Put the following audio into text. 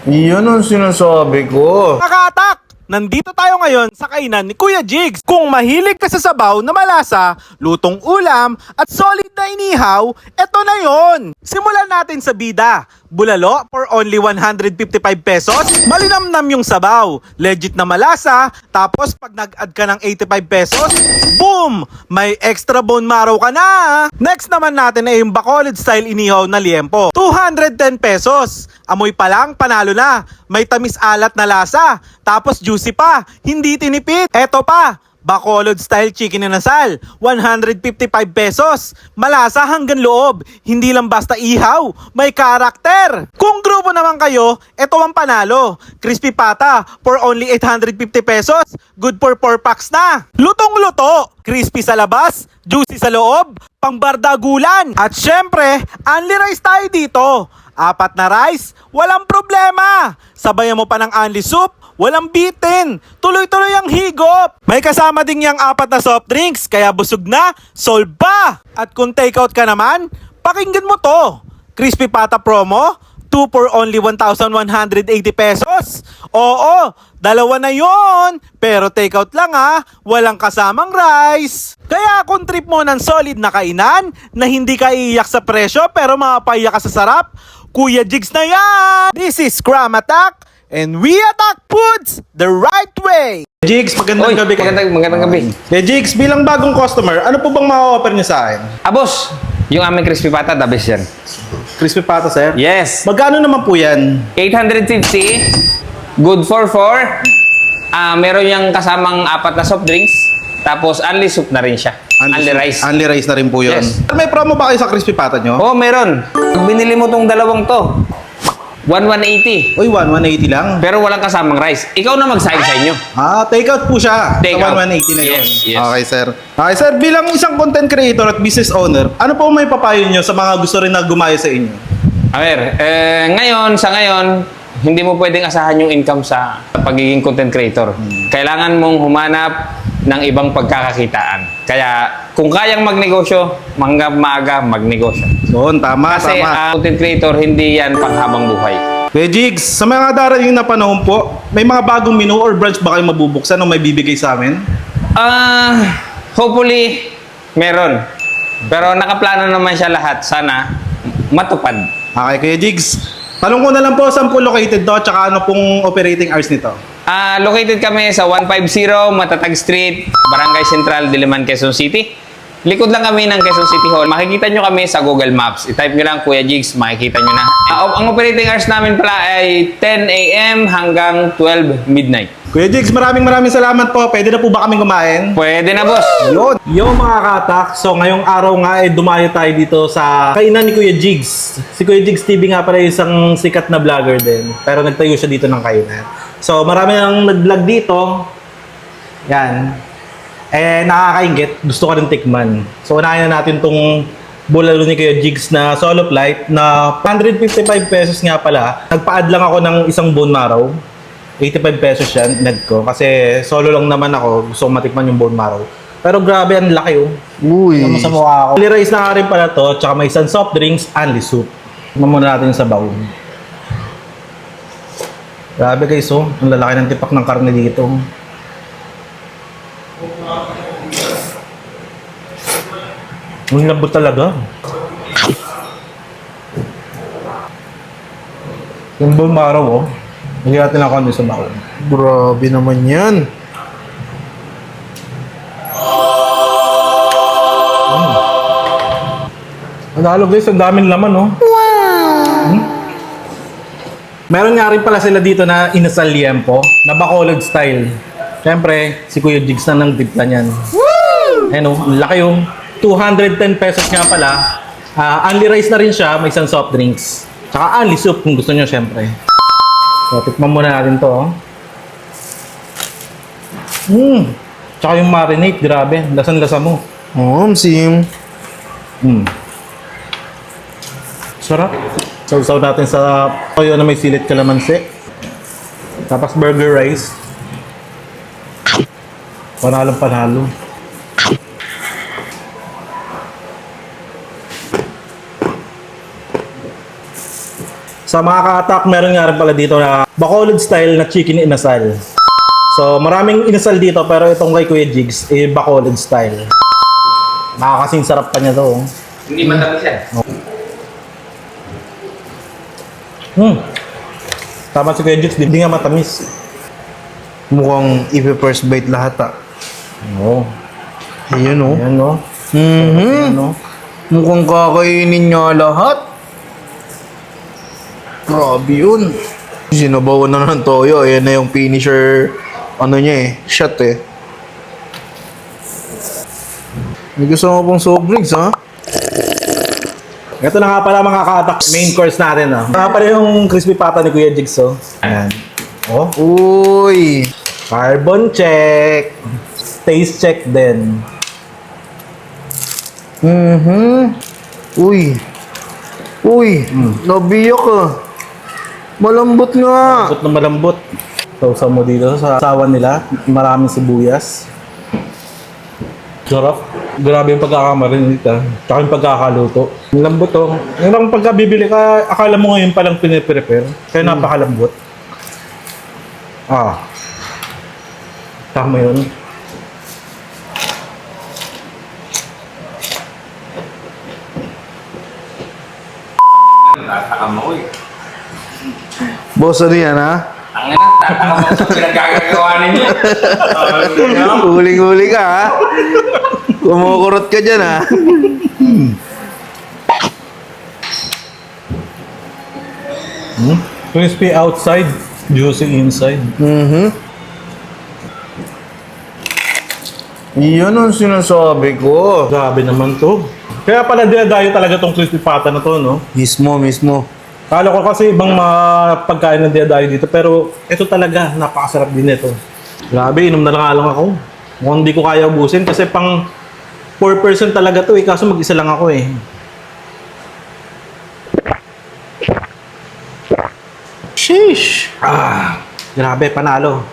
Iyon ang sinasabi ko. Nakatak! Nandito tayo ngayon sa kainan ni Kuya Jigs. Kung mahilig ka sa sabaw na malasa, lutong ulam, at solid na inihaw, eto na yon. Simulan natin sa bida. Bulalo for only 155 pesos. Malinamnam yung sabaw. Legit na malasa. Tapos pag nag-add ka ng 85 pesos, boom! May extra bone marrow ka na. Next naman natin ay yung Bacolod style inihaw na liempo. 210 pesos. Amoy pa lang, panalo na. May tamis alat na lasa. Tapos juicy pa. Hindi tinipid. Eto pa. Bacolod style chicken inasal, 155 pesos. Malasa hanggang loob. Hindi lang basta ihaw, may karakter. Kung grupo naman kayo, eto ang panalo. Crispy pata for only 850 pesos. Good for 4 packs na. Lutong-luto. Crispy sa labas, juicy sa loob, pangbardagulan. At syempre, only rice tayo dito. 4 na rice, walang problema. Sabayan mo pa ng only soup, walang bitin. Tuloy-tuloy ang higop. May kasama din yung 4 na soft drinks, kaya busog na, solve pa. At kung takeout ka naman, pakinggan mo to. Crispy pata promo, 2 for only 1,180 pesos. Oo, dalawa na yon. Pero takeout lang ha, walang kasamang rice. Kaya kung trip mo ng solid na kainan, na hindi ka iiyak sa presyo pero mapapayak ka sa sarap, Kuya Jigs na yan! This is Scrum Attack, and we attack foods the right way! Jigs, magandang gabi. Magandang gabi. Jigs, bilang bagong customer, ano po bang ma-offer niyo sa akin? Boss, yung aming crispy pata, the best yan. Crispy pata, sir? Yes. Magkano naman po yan? 850, good for 4. Meron yung kasamang 4 na soft drinks. Tapos, only soup na rin siya. Only rice. Only rice na rin po yun. Yes. May promo ba kayo sa crispy pata nyo? Oh, meron. Pag binili mo tong dalawang to, 180. Uy, 180 lang. Pero walang kasamang rice. Ikaw na mag-sign sa inyo. Takeout po siya. Take Sa out. 180 na yun. Yes, yes. Okay, sir. Okay, sir. Bilang isang content creator at business owner, ano po may papayo nyo sa mga gusto rin na gumaya sa inyo? Sa ngayon, hindi mo pwedeng asahan yung income sa pagiging content creator. Kailangan mong humanap ng ibang pagkakakitaan. Kaya, kung kayang magnegosyo, hanggang maaga magnegosyo. Doon, tama, Kasi tama. content creator, hindi yan panghabang buhay. Kuya Jigs, sa mga darating na panahon po, may mga bagong menu or branch ba kayo mabubuksan o may bibigay sa amin? Hopefully, meron. Pero nakaplano naman siya lahat. Sana matupad. Okay, Kuya Jigs. Tanong ko na lang po, saan po located to, tsaka ano pong operating hours nito? Located kami sa 150 Matatag Street, Barangay Central, Diliman, Quezon City. Likod lang kami ng Quezon City Hall. Makikita nyo kami sa Google Maps. I-type nyo lang Kuya Jigs, makikita nyo na. Ang operating hours namin pala ay 10 a.m. hanggang 12 midnight. Kuya Jigs, maraming salamat po. Pwede na po ba kaming kumain? Pwede na, boss. Yun. Yo mga katak, so ngayong araw nga dumayo tayo dito sa kainan ni Kuya Jigs. Si Kuya Jigs TV nga pala isang sikat na vlogger din. Pero nagtayo siya dito ng kainan. So marami nang nag-vlog dito. Yan. Nakakaingit. Gusto ko rin tikman. So unahin na natin tong bulalo ni Kuya Jigs na solo flight na 155 pesos nga pala. Nagpa-add lang ako ng isang bone marrow. 85 pesos yan, nag ko. Kasi solo lang naman ako. Gusto ko matikman yung bone marrow. Pero grabe, ang laki oh. Uy. Ano Sa mukha ako. Only rice na nga rin pala to. Tsaka may isang soft drinks, only soup. Mamuna natin sa baon. Grabe guys oh. Ang lalaki ng tipak ng karne dito. Ang lambot talaga. Yung bone marrow oh. Hindi natin ako ano sa baon. Grabe naman yan. Nanalo guys, ang daming laman oh. Wow! Meron nga rin pala sila dito na inasal liempo, na Bacolod style. Siyempre, si Kuya Jigs na nang timpla niyan. Woo! Ayun oh, ang laki yung 210 pesos nga pala. Only rice na rin siya, may isang soft drinks. Tsaka only soup kung gusto nyo siyempre. So, tikman muna natin to oh. Tsaka yung marinade, grabe. Lasan-lasa mo. Sim. Sarap. Sausaw natin sa toyo na may silit kalamansi. Tapos burger rice. Panalong panalo. Sa mga ka-attack, meron nga rin pala dito na Bacolod style na chicken inasal. So, maraming inasal dito pero itong kay Kuya Jigs, Bacolod style. Nakakasing sarap pa niya to. Hindi matamis yan. Tama si Kuya Jigs, hindi nga matamis. Mukhang ipe-first bite lahat ah. Oo. Ayun oh. Ayan, no? Mhm. Ano? Mukhang kakainin niya lahat. Grabe yun. Sinabawan na ng toyo. Ayan na yung finisher, ano niya eh, shot eh. May gusto mo pong soft drinks ha? Ito na nga pala mga ka-attack, main course natin. Oh. Nga pala yung crispy pata ni Kuya Jigs. Oh. Ayan. Oh. Uy! Carbon check. Taste check din. Mhm. Uy! Uy! Nabiyak ah. Malambot nga. Malambot na malambot. Sausaw mo dito sa sawan nila. Maraming sibuyas. Sarap. Grabe yung pagkakamarin dito. Tsaka yung pagkakaluto. Ang lambot to. Yung pagkabibili ka, akala mo ngayon palang piniprepare. Kaya napakalambot. Ah. Tama yun. Tatakam ako eh. Boss, ano yan ha? Ang ina, tatakam ako sa pinagkagagawa ninyo. Huling-huli ka ha? Kumukurot ka dyan ha? Crispy outside, juicy inside. Mhm. Iyan ang sinasabi ko. Grabe naman to. Kaya pala dinadayo talaga tong crispy pata na to, no? Mismo, mismo. Kala ko kasi ibang mga pagkain na dinadayo dito, pero ito talaga, napakasarap din ito. Grabe, inom na lang ako. Mukhang hindi ko kaya ubusin kasi pang 4% talaga to eh, kaso mag-isa lang ako eh. Sheesh. Grabe, panalo.